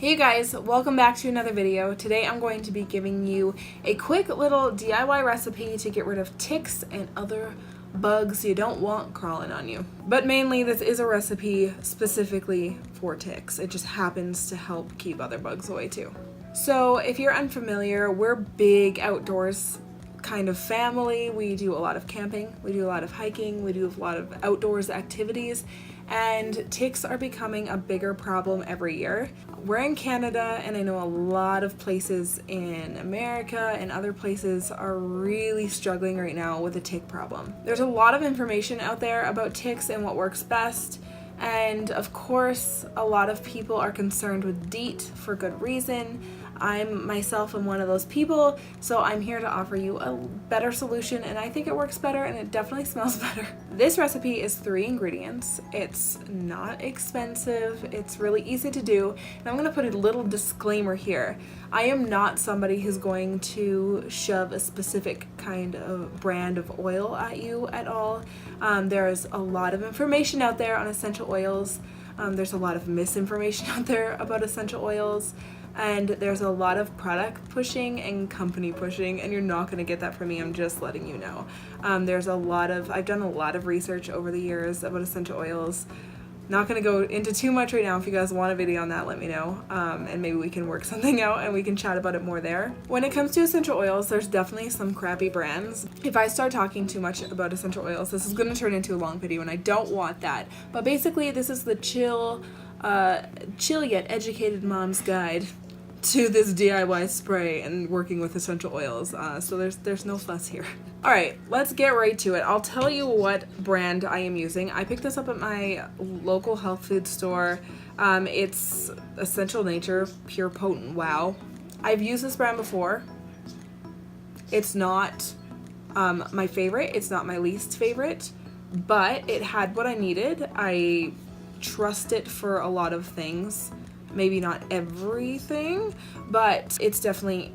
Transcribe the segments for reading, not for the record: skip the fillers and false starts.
Hey guys, welcome back to another video. Today I'm going to be giving you a quick little DIY recipe to get rid of ticks and other bugs you don't want crawling on you. But mainly this is a recipe specifically for ticks. It just happens to help keep other bugs away too. So if you're unfamiliar, we're big outdoors kind of family. We do a lot of camping, we do a lot of hiking, we do a lot of outdoors activities, and ticks are becoming a bigger problem every year. We're in Canada, and I know a lot of places in America and other places are really struggling right now with a tick problem. There's a lot of information out there about ticks and what works best, and of course a lot of people are concerned with DEET for good reason. I myself am one of those people, so I'm here to offer you a better solution, and I think it works better and it definitely smells better. This recipe is 3 ingredients. It's not expensive, it's really easy to do, and I'm going to put a little disclaimer here. I am not somebody who's going to shove a specific kind of brand of oil at you at all. There's a lot of information out there on essential oils. There's a lot of misinformation out there about essential oils. And there's a lot of product pushing and company pushing, and you're not going to get that from me. I'm just letting you know. I've done a lot of research over the years about essential oils. Not going to go into too much right now. If you guys want a video on that, let me know, and maybe we can work something out and we can chat about it more there. When it comes to essential oils, there's definitely some crappy brands. If I start talking too much about essential oils, this is going to turn into a long video, and I don't want that. But basically, this is the chill yet educated mom's guide to this DIY spray and working with essential oils, so there's no fuss here. Alright, let's get right to it. I'll tell you what brand I am using. I picked this up at my local health food store. It's Essential Nature Pure Potent Wow. I've used this brand before. It's not my favorite, it's not my least favorite, but it had what I needed. I trust it for a lot of things. Maybe not everything, but it's definitely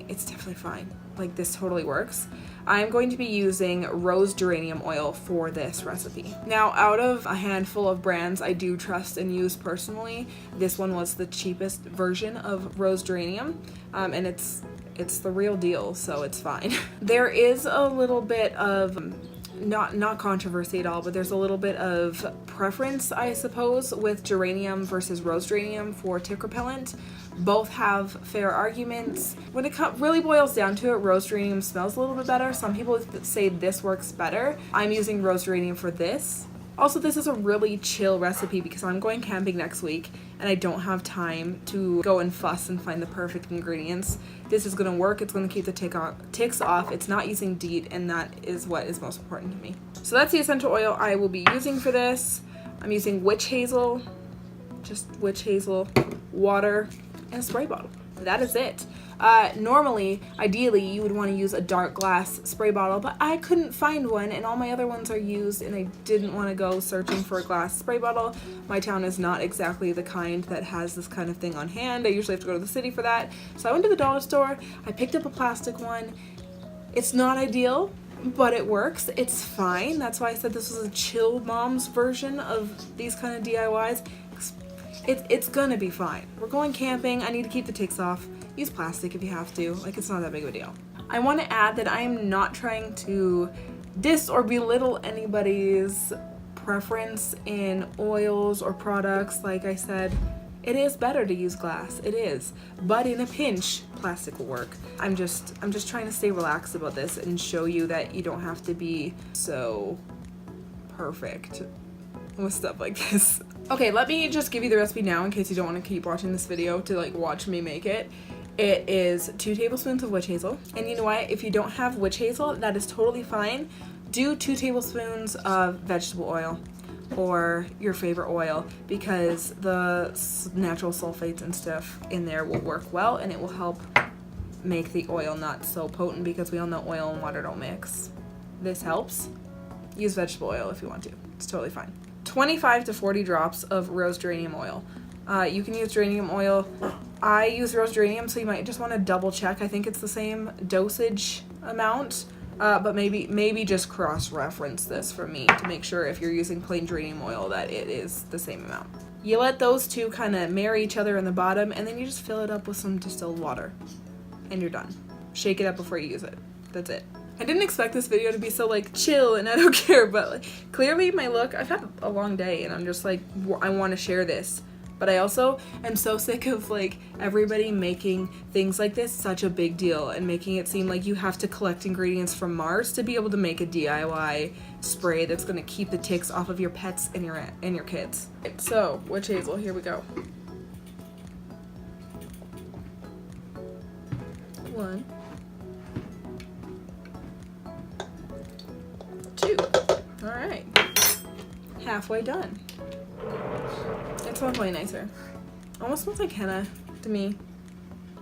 fine. Like, this totally works. I'm going to be using rose geranium oil for this recipe. Now, out of a handful of brands I do trust and use personally, this one was the cheapest version of rose geranium, and it's the real deal, so it's fine. There is a little bit of not controversy at all, but there's a little bit of preference, I suppose, with geranium versus rose geranium for tick repellent. Both have fair arguments. When it really boils down to it, rose geranium smells a little bit better. Some people say this works better. I'm using rose geranium for this. Also, this is a really chill recipe because I'm going camping next week and I don't have time to go and fuss and find the perfect ingredients. This is going to work. It's going to keep the ticks off. It's not using DEET, and that is what is most important to me. So that's the essential oil I will be using for this. I'm using witch hazel, just witch hazel, water, and a spray bottle. That is it. Normally, ideally, you would want to use a dark glass spray bottle, but I couldn't find one, and all my other ones are used, and I didn't want to go searching for a glass spray bottle. My town is not exactly the kind that has this kind of thing on hand. I usually have to go to the city for that. So I went to the dollar store, I picked up a plastic one. It's not ideal, but it works. It's fine. That's why I said this was a chill mom's version of these kind of DIYs. It's gonna be fine. We're going camping. I need to keep the ticks off. Use plastic if you have to. Like, it's not that big of a deal. I want to add that I am not trying to diss or belittle anybody's preference in oils or products. Like I said, it is better to use glass. It is. But in a pinch, plastic will work. I'm just trying to stay relaxed about this and show you that you don't have to be so perfect with stuff like this. Okay, let me just give you the recipe now in case you don't want to keep watching this video to like watch me make it. It is 2 tablespoons of witch hazel. And you know what? If you don't have witch hazel, that is totally fine. Do 2 tablespoons of vegetable oil or your favorite oil, because the natural sulfates and stuff in there will work well, and it will help make the oil not so potent, because we all know oil and water don't mix. This helps. Use vegetable oil if you want to. It's totally fine. 25 to 40 drops of rose geranium oil. You can use geranium oil. I use rose geranium, so you might just want to double check. I think it's the same dosage amount, but maybe just cross-reference this for me to make sure if you're using plain geranium oil that it is the same amount. You let those two kind of marry each other in the bottom, and then you just fill it up with some distilled water. And you're done. Shake it up before you use it. That's it. I didn't expect this video to be so like chill and I don't care, but like, clearly my look, I've had a long day and I'm just like, I want to share this. But I also am so sick of like everybody making things like this such a big deal and making it seem like you have to collect ingredients from Mars to be able to make a DIY spray that's going to keep the ticks off of your pets and your kids. So, witch hazel, here we go. 1, 2. All right, halfway done. It smells way nicer. Almost smells like henna to me.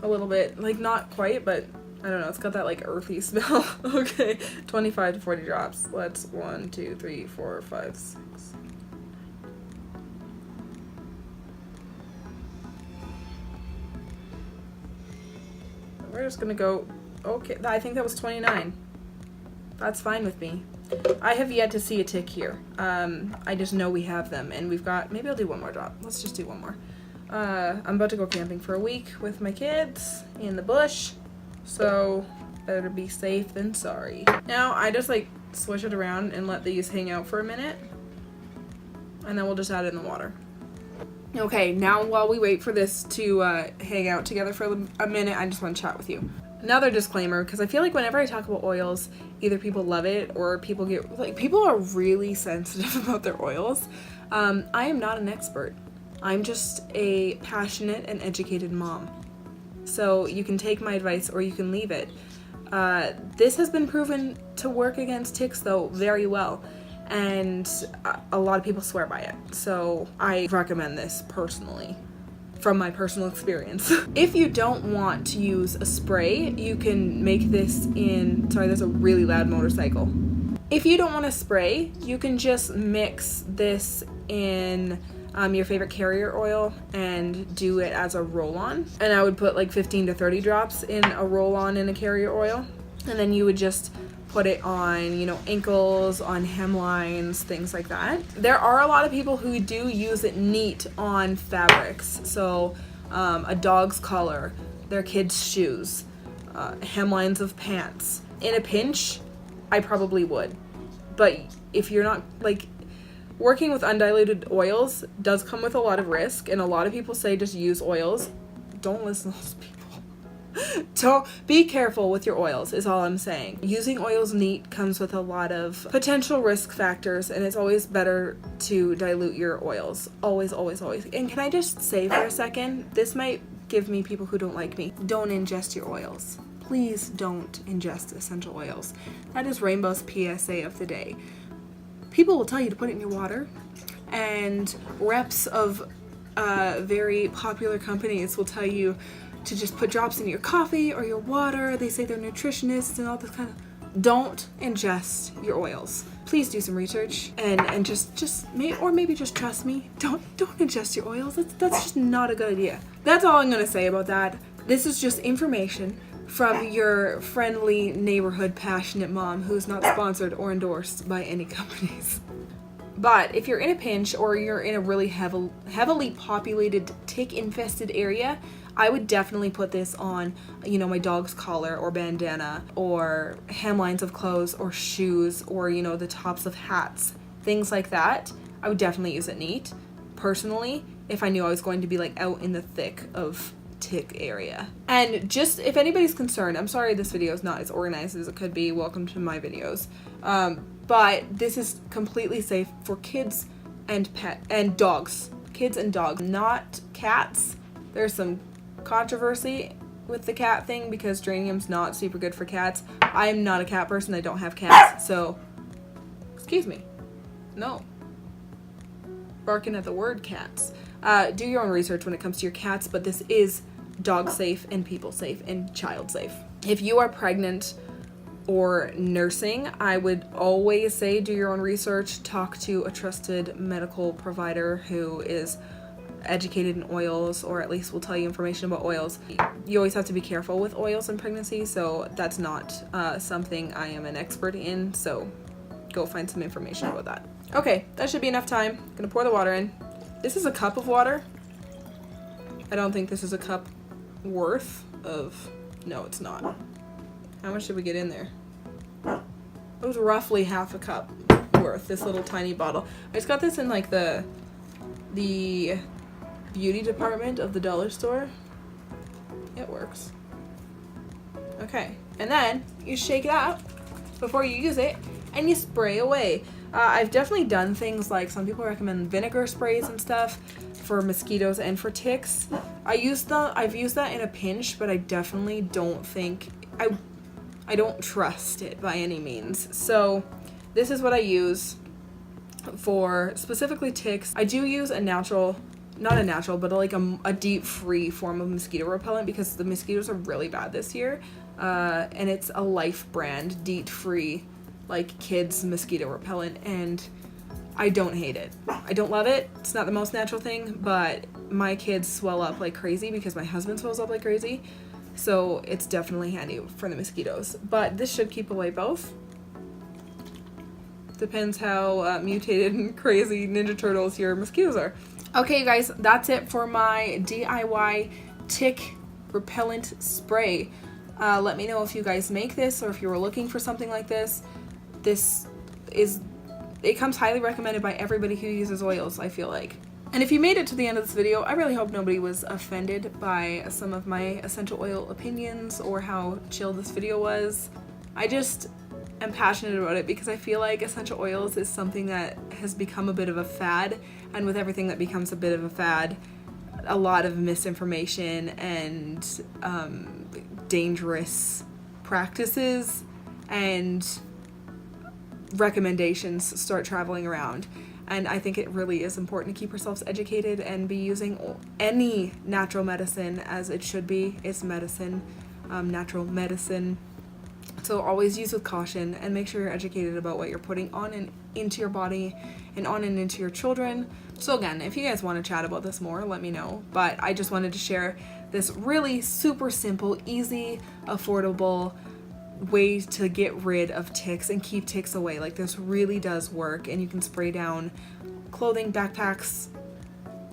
A little bit. Like, not quite, but I don't know. It's got that, like, earthy smell. Okay. 25 to 40 drops. Let's 1, 2, 3, 4, 5, 6. We're just gonna go... Okay. I think that was 29. That's fine with me. I have yet to see a tick here. I just know we have them, and we've got, maybe I'll do one more drop. Let's just do one more. I'm about to go camping for a week with my kids in the bush, so better be safe than sorry. Now I just like swish it around and let these hang out for a minute, and then we'll just add it in the water. Okay, now while we wait for this to hang out together for a minute, I just want to chat with you. Another disclaimer, because I feel like whenever I talk about oils, either people love it or people get, like, people are really sensitive about their oils. I am not an expert. I'm just a passionate and educated mom. So you can take my advice or you can leave it. This has been proven to work against ticks, though, very well. And a lot of people swear by it. So I recommend this personally, from my personal experience. If you don't want to use a spray, you can make this in, sorry, there's a really loud motorcycle. If you don't want to spray, you can just mix this in your favorite carrier oil and do it as a roll-on. And I would put like 15 to 30 drops in a roll-on in a carrier oil. And then you would just put it on, you know, ankles, on hemlines, things like that. There are a lot of people who do use it neat on fabrics. So a dog's collar, their kids' shoes, hemlines of pants. In a pinch, I probably would. But if you're not, like, working with undiluted oils does come with a lot of risk, and a lot of people say just use oils. Don't listen to those people. Don't be careful with your oils is all I'm saying. Using oils neat comes with a lot of potential risk factors, and it's always better to dilute your oils. Always, always, always. And can I just say for a second, this might give me people who don't like me. Don't ingest your oils. Please don't ingest essential oils. That is Rainbow's PSA of the day. People will tell you to put it in your water, and reps of very popular companies will tell you to just put drops in your coffee or your water. They say they're nutritionists and all this kind of... Don't ingest your oils. Please do some research and just maybe just trust me. Don't ingest your oils. That's just not a good idea. That's all I'm gonna say about that. This is just information from your friendly neighborhood passionate mom who's not sponsored or endorsed by any companies. But if you're in a pinch or you're in a really heavily populated tick-infested area, I would definitely put this on, you know, my dog's collar or bandana or hemlines of clothes or shoes or, you know, the tops of hats, things like that. I would definitely use it neat. Personally, if I knew I was going to be like out in the thick of tick area. And just if anybody's concerned, I'm sorry this video is not as organized as it could be. Welcome to my videos. But this is completely safe for kids and dogs. Kids and dogs, not cats. There's some controversy with the cat thing because geranium's not super good for cats. I'm not a cat person. I don't have cats, so excuse me. No. Barking at the word cats. Do your own research when it comes to your cats, but this is dog safe and people safe and child safe. If you are pregnant or nursing, I would always say do your own research. Talk to a trusted medical provider who is educated in oils, or at least will tell you information about oils. You always have to be careful with oils in pregnancy, so that's not something I am an expert in, so go find some information about that. Okay, that should be enough time. I'm gonna pour the water in. This is a cup of water. I don't think this is a cup worth of, no, it's not. How much did we get in there? It was roughly half a cup worth, this little tiny bottle. I just got this in like the beauty department of the dollar store. It works. Okay, and then you shake it up before you use it and you spray away. I've definitely done things like some people recommend vinegar sprays and stuff for mosquitoes and for ticks. I've used that in a pinch, but I definitely don't think, I don't trust it by any means. So this is what I use for specifically ticks. I do use a natural, not a natural, but like a deep free form of mosquito repellent because the mosquitoes are really bad this year. And it's a Life brand, DEET free, like kids mosquito repellent, and I don't hate it. I don't love it. It's not the most natural thing, but my kids swell up like crazy because my husband swells up like crazy. So it's definitely handy for the mosquitoes. But this should keep away both. Depends how mutated and crazy Ninja Turtles your mosquitoes are. Okay, guys, that's it for my DIY tick repellent spray. Let me know if you guys make this or if you were looking for something like this. It comes highly recommended by everybody who uses oils, I feel like. And if you made it to the end of this video, I really hope nobody was offended by some of my essential oil opinions or how chill this video was. I just am passionate about it because I feel like essential oils is something that has become a bit of a fad, and with everything that becomes a bit of a fad, a lot of misinformation and dangerous practices and recommendations start traveling around. And I think it really is important to keep ourselves educated and be using any natural medicine as it should be. It's medicine, natural medicine. So always use with caution and make sure you're educated about what you're putting on and into your body and on and into your children. So again, if you guys want to chat about this more, let me know. But I just wanted to share this really super simple, easy, affordable way to get rid of ticks and keep ticks away. Like, this really does work, and you can spray down clothing, backpacks,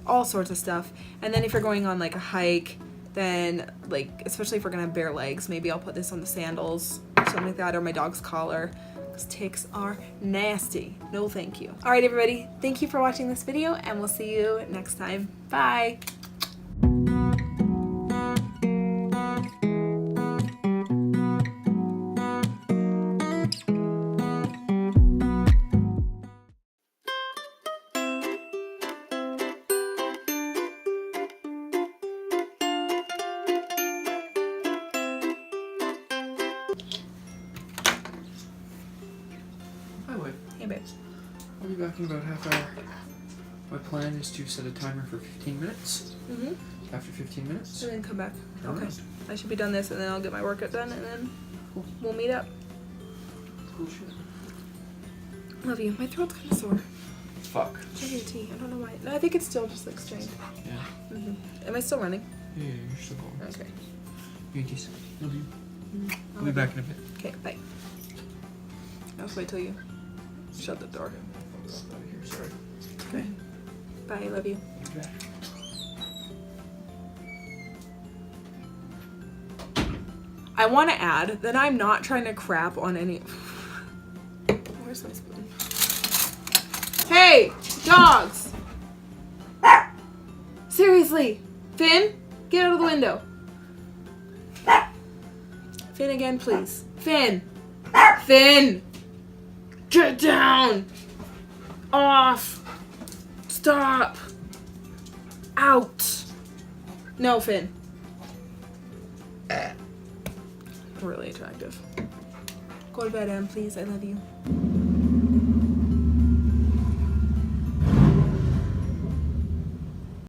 all sorts of stuff. And then if you're going on like a hike, then like, especially if we're gonna have bare legs, maybe I'll put this on the sandals or something like that, or my dog's collar, because ticks are nasty. No thank you. All right, everybody, thank you for watching this video, and we'll see you next time. Bye. Hi, Whit. Hey, babes. I'll be back in about half hour. My plan is to set a timer for 15 minutes. After 15 minutes. And then come back. All Okay. right. I should be done this, and then I'll get my workout done, and then we'll meet up. Cool shit. Love you. My throat's kind of sore. Fuck. Drink your tea. I don't know why. No, I think it's still just like strained. Yeah. Am I still running? Yeah, you're still going. Okay. Beauties. Love you. I'll I'll be back in a bit. Okay, bye. I'll just wait till you shut the door. Out of here, sorry. Okay. Bye. Love you. Be back. I want to add that I'm not trying to crap on any. Where's my spoon? Hey, dogs! Seriously, Finn, get out of the window. Finn again, please. Finn! Finn! Get down! Off! Stop! Out! No, Finn. Really attractive. Go to bed, Em, please. I love you.